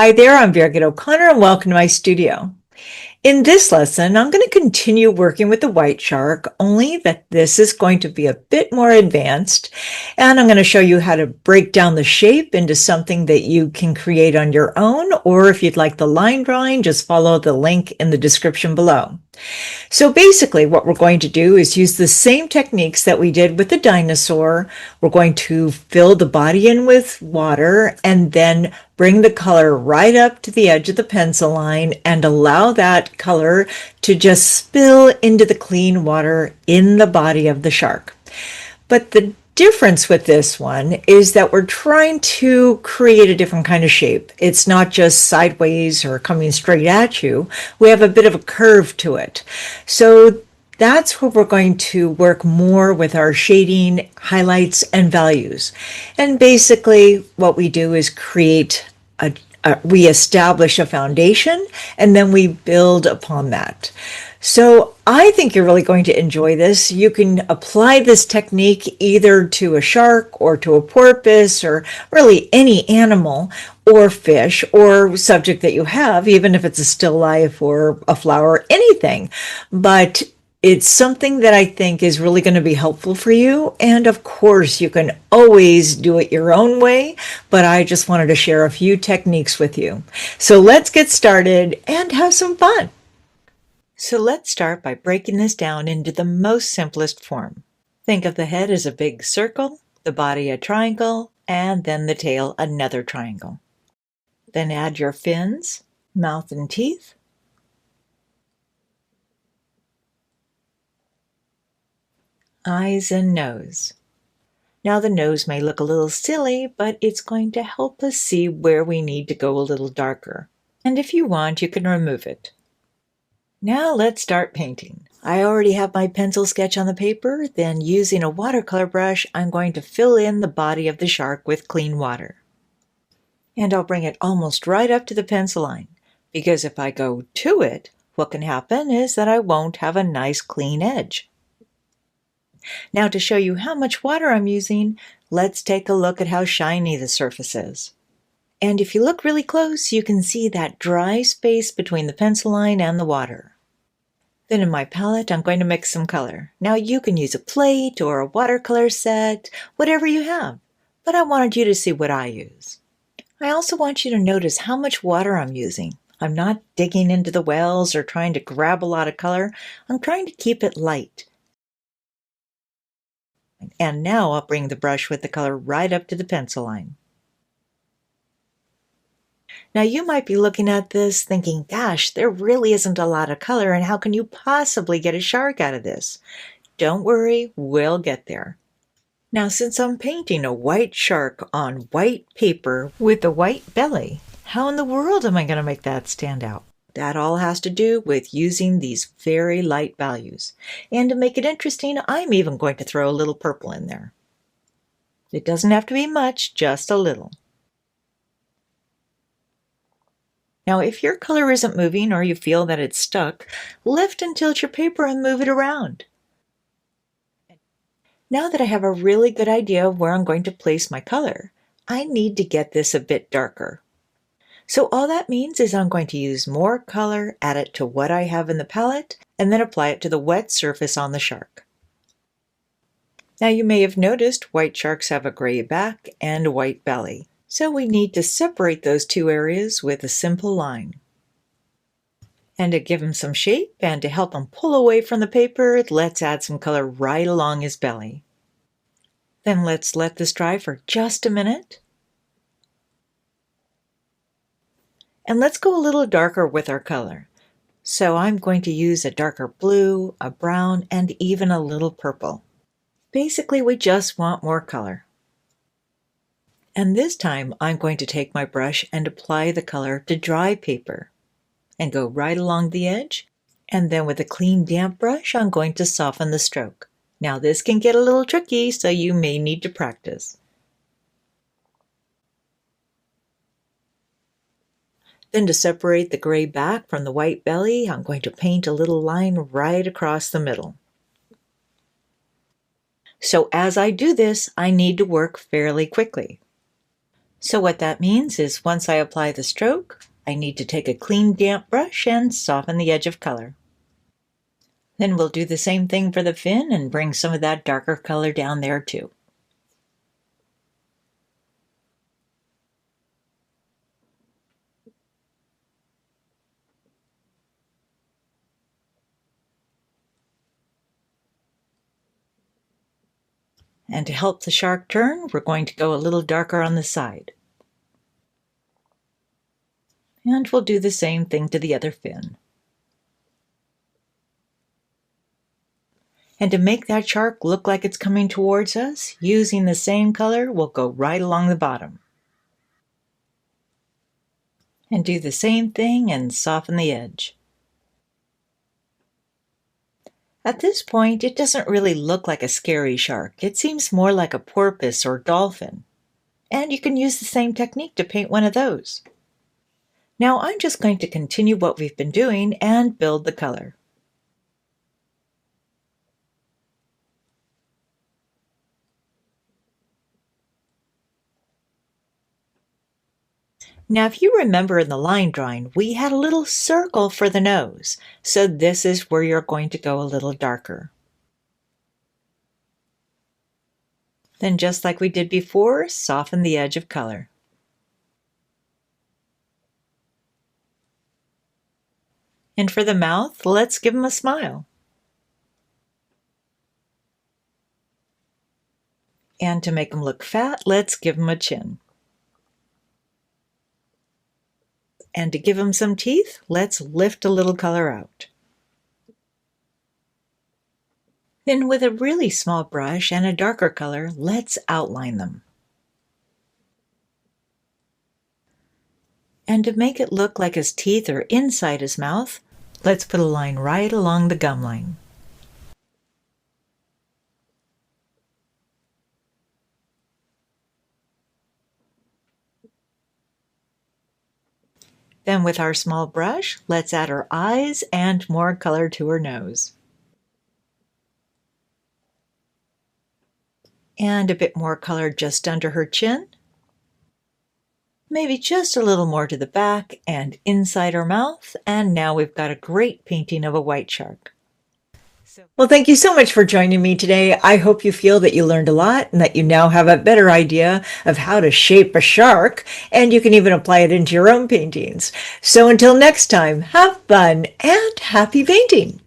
Hi there, I'm Birgit O'Connor and welcome to my studio. In this lesson, I'm going to continue working with the white shark, only that this is going to be a bit more advanced, and I'm going to show you how to break down the shape into something that you can create on your own, or if you'd like the line drawing, just follow the link in the description below. So basically what we're going to do is use the same techniques that we did with the dinosaur. We're going to fill the body in with water and then bring the color right up to the edge of the pencil line and allow that color to just spill into the clean water in the body of the shark. But the difference with this one is that we're trying to create a different kind of shape. It's not just sideways or coming straight at you. We have a bit of a curve to it. So that's where we're going to work more with our shading, highlights, and values. And basically what we do is we establish a foundation and then we build upon that. So I think you're really going to enjoy this. You can apply this technique either to a shark or to a porpoise or really any animal or fish or subject that you have, even if it's a still life or a flower, anything. But it's something that I think is really going to be helpful for you. And of course, you can always do it your own way, but I just wanted to share a few techniques with you. So let's get started and have some fun. So let's start by breaking this down into the most simplest form. Think of the head as a big circle, the body a triangle, and then the tail another triangle. Then add your fins, mouth and teeth, eyes and nose. Now the nose may look a little silly, but it's going to help us see where we need to go a little darker. And if you want, you can remove it. Now let's start painting. I already have my pencil sketch on the paper, then using a watercolor brush, I'm going to fill in the body of the shark with clean water. And I'll bring it almost right up to the pencil line, because if I go to it, what can happen is that I won't have a nice clean edge. Now to show you how much water I'm using, let's take a look at how shiny the surface is. And if you look really close, you can see that dry space between the pencil line and the water. Then in my palette, I'm going to mix some color. Now you can use a plate or a watercolor set, whatever you have, but I wanted you to see what I use. I also want you to notice how much water I'm using. I'm not digging into the wells or trying to grab a lot of color. I'm trying to keep it light. And now I'll bring the brush with the color right up to the pencil line. Now you might be looking at this thinking, gosh, there really isn't a lot of color, and how can you possibly get a shark out of this? Don't worry, we'll get there. Now since I'm painting a white shark on white paper with a white belly, how in the world am I going to make that stand out? That all has to do with using these very light values. And to make it interesting, I'm even going to throw a little purple in there. It doesn't have to be much, just a little. Now, if your color isn't moving or you feel that it's stuck, lift and tilt your paper and move it around. Now that I have a really good idea of where I'm going to place my color, I need to get this a bit darker. So all that means is I'm going to use more color, add it to what I have in the palette, and then apply it to the wet surface on the shark. Now you may have noticed white sharks have a gray back and a white belly. So we need to separate those two areas with a simple line. And to give him some shape and to help him pull away from the paper, let's add some color right along his belly. Then let's let this dry for just a minute. And let's go a little darker with our color. So I'm going to use a darker blue, a brown, and even a little purple. Basically, we just want more color. And this time I'm going to take my brush and apply the color to dry paper and go right along the edge. And then with a clean damp brush, I'm going to soften the stroke. Now this can get a little tricky, so you may need to practice. Then to separate the gray back from the white belly, I'm going to paint a little line right across the middle. So as I do this, I need to work fairly quickly. So what that means is once I apply the stroke, I need to take a clean damp brush and soften the edge of color. Then we'll do the same thing for the fin and bring some of that darker color down there too. And to help the shark turn, we're going to go a little darker on the side. And we'll do the same thing to the other fin. And to make that shark look like it's coming towards us, using the same color, we'll go right along the bottom. And do the same thing and soften the edge. At this point, it doesn't really look like a scary shark. It seems more like a porpoise or dolphin. And you can use the same technique to paint one of those. Now I'm just going to continue what we've been doing and build the color. Now, if you remember in the line drawing, we had a little circle for the nose. So this is where you're going to go a little darker. Then just like we did before, soften the edge of color. And for the mouth, let's give him a smile. And to make him look fat, let's give him a chin. And to give him some teeth, let's lift a little color out. Then with a really small brush and a darker color, let's outline them. And to make it look like his teeth are inside his mouth, let's put a line right along the gum line. Then with our small brush, let's add her eyes and more color to her nose. And a bit more color just under her chin. Maybe just a little more to the back and inside her mouth. And now we've got a great painting of a white shark. Well, thank you so much for joining me today. I hope you feel that you learned a lot and that you now have a better idea of how to shape a shark, and you can even apply it into your own paintings. So until next time, have fun and happy painting.